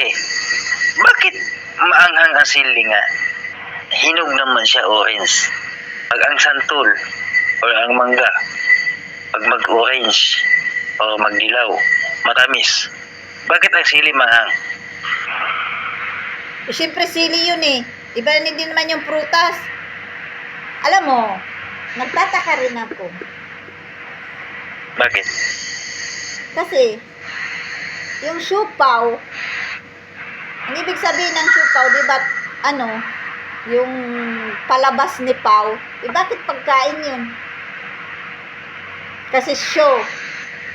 Hindi. Bakit maanghang ang sili nga? Hinog naman siya orange. Pag ang santol or ang mangga, pag mag-orange o magdilaw, matamis. Bakit ang sili maanghang? Siyempre sili yun eh. Iba din naman yung prutas. Alam mo, nagtataka rin ako. Bakit? Kasi, yung siupaw, ang ibig sabihin ng siupaw, di ba, yung palabas ni pau, bakit pagkain yun? Kasi show,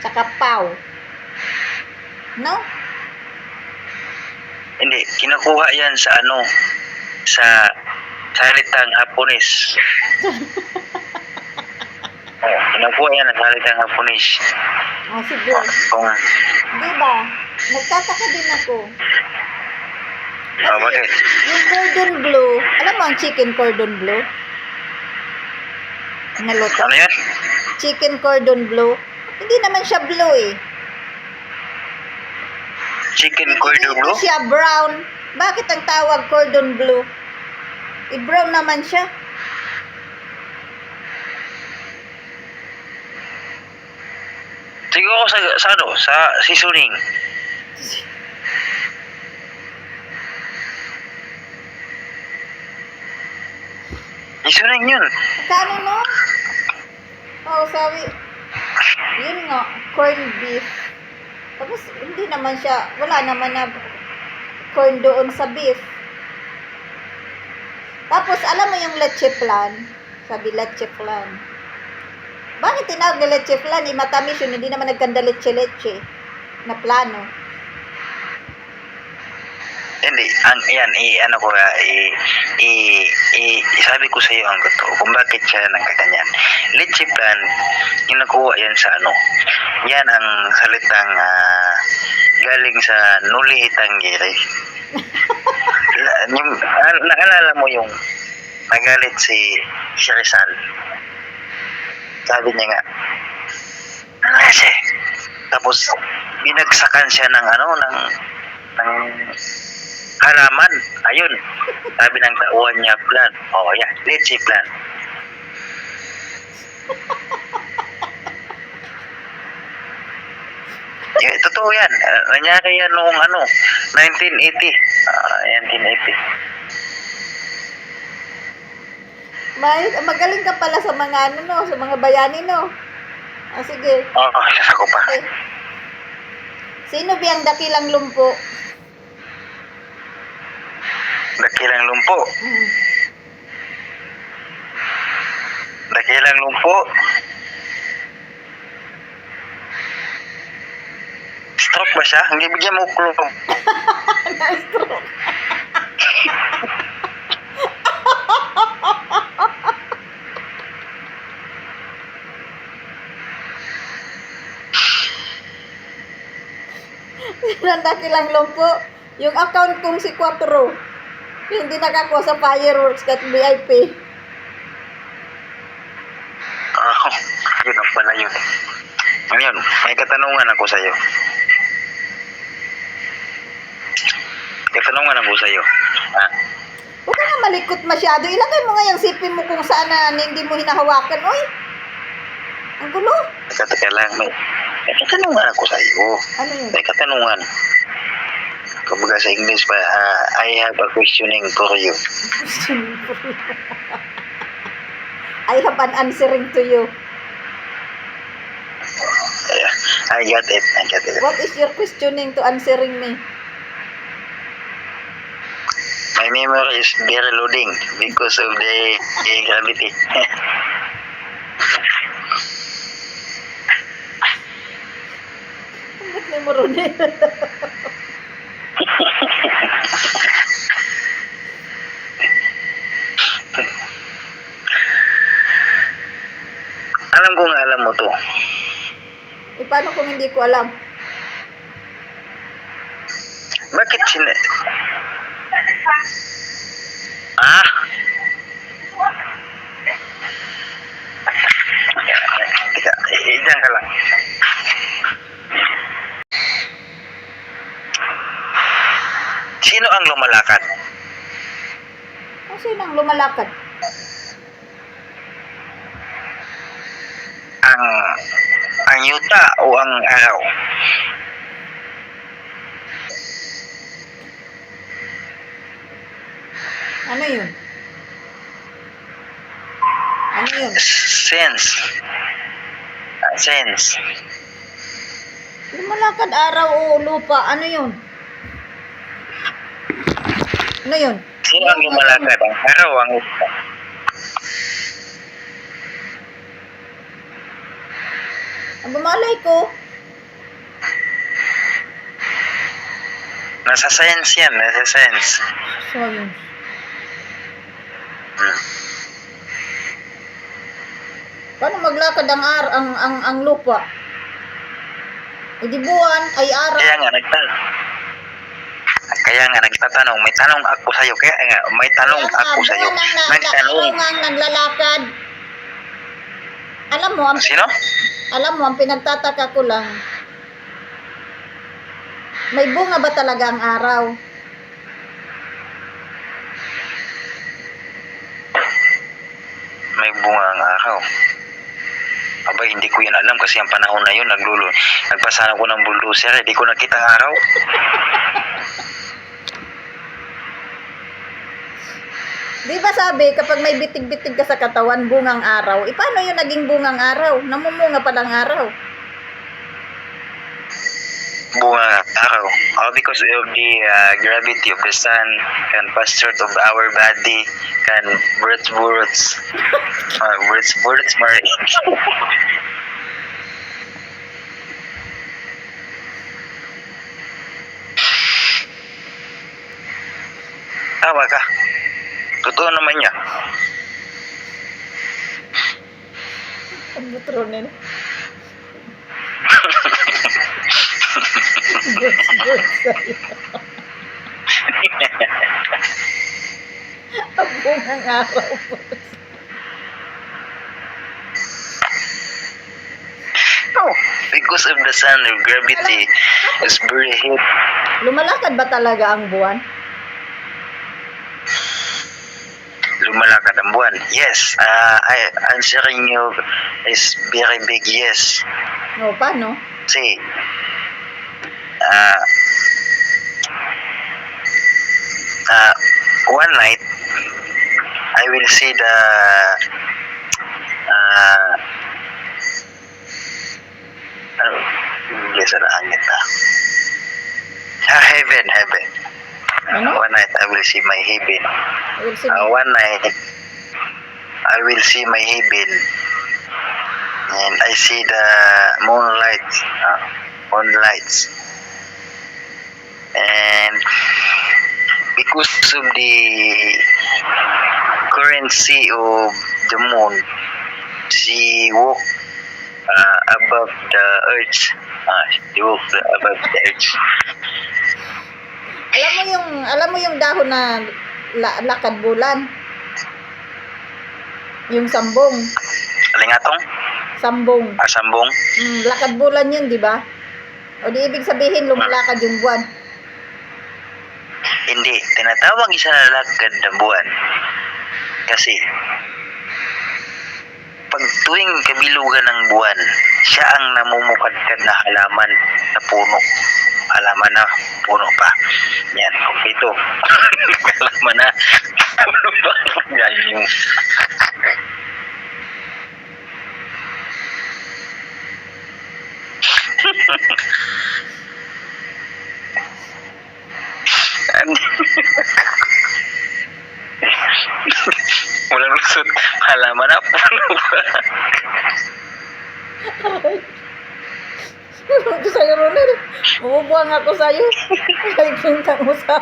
tsaka pau. No? Hindi, kinukuha yan sa sa salitang Hapones. Kinukuha yan sa salitang Hapones. Sige. Di ba? Nagtataka din ako. Kasi bakit? yung cordon bleu, alam mo ang chicken cordon bleu? Naluto? Ano yan? Chicken cordon bleu. Hindi naman siya blue eh. Chicken cordon bleu? Hindi siya brown. Bakit ang tawag cordon bleu? I-brown naman siya. Siguro sa seasoning. Seasoning yun. Kano no? Sabi, yun nga, corned beef. Tapos, hindi naman siya, wala naman na corn doon sa beef. Tapos, alam mo yung leche flan? Sabi, leche flan. Bakit tinawag na leche flan? Matamis yun, hindi naman nagkanda leche-leche na plano. Hindi, sabi ko sa iyo ang totoo kung bakit siya nagkaganyan. Leche plan, yung nakuha yan sa yan ang salitang galing sa nulihitang giri. Naalala mo yung nagalit si Rizal. Sabi niya nga, kasi, tapos binagsakan siya ng halaman. Ayun. Sabi ng tauhan niya, plan. Yeah, leche plan. Totoo yan. Nangyari yan noong 1980. 1980. Magaling ka pala sa mga sa mga bayani, no? Sige. Yan ako pa. Okay. Sino biyang dakilang lumpo? Dakilang lumpo. Dakilang lumpo. Stroke ba siya? Hindi bigyan mo clue. Na-stroke. Ang dakilang lumpo. Yung account kong si Quattro. Hindi nakakuha sa fireworks at VIP. Yun ang pala yun. Ngayon, may katanungan ako sa'yo. Huwag ka nga malikot masyado. Ilagay mo nga yung sipin mo kung saan na hindi mo hinahawakan. Uy! Ang gulo. Teka lang, may katanungan ako sa'yo. Ano yun? May katanungan. Kumbaga sa English pa, I have a questioning for you. I have an answering to you. I got it. What is your questioning to answering me? My memory is very loading because of the gravity. Ba't may marunay? Alam ko nga alam mo to. Paano kung hindi ko alam? Bakit Teka, diyan ka lang. Sino ang lumalakad? Kasi nang lumalakad. Ang yuta o ang araw? Ano yun? Ano yun? Sense. Sense. Lumalakad araw o lupa. Ano yun? Ano yun? Sino ang lumalakad? Ang araw o ang yuta? Ang bumalay ko. Nasa science yan. Nasa science. Science. Hmm. Paano maglakad ang lupa? E di buwan ay araw. Kaya nga nagtatanong, may tanong ako sa iyo. Kaya nga may tanong ako sa iyo. Nagtanong nga ang naglalakad. Sino? Alam mo, ang pinagtataka ko lang, may bunga ba talaga ang araw? May bunga ang araw. Abay, hindi ko yan alam kasi ang panahon na yun, nagpasana ko ng bulldozer, hindi ko nakita ang araw. Di ba sabi, kapag may bitig-bitig ka sa katawan, bungang araw, paano yun naging bungang araw? Namumunga pa lang araw. Bunga ng araw. Because of the gravity of the sun can pass through of our body, can burst, Marie. Tawa ka. Totoo naman niya. Ang butro nila. Ang bungang araw. No, because of the sun, the gravity is very hit. Lumalakad ba talaga ang buwan? Lumalakad ang buwan. Yes, I answering you is very big yes. O, paano? See, one night, I will see the sa langit heaven. Ano? One night, I will see my heaven. Will see One night, I will see my heaven, and I see the moonlights, and because of the currency of the moon, she walk above the earth. She walk above the earth. Alam mo yung dahon na lakad bulan? Yung sambong. Alingatong? Sambong. Sambong? Lakad bulan yun, di ba? O di ibig sabihin, lumalakad yung buwan. Hindi. Tinatawag isa na lakad ng buwan. Kasi, pag tuwing kabilugan ng buwan, siya ang namumukadkad na halaman na puno. Halaman na puno pa. Yan. Ito. Halaman na puno pa. Yan yung... Walang lusot. Halaman na puno pa. Ito sa'yo, Ronel. Bumubuang ako sa'yo. Ay, kintang mo sa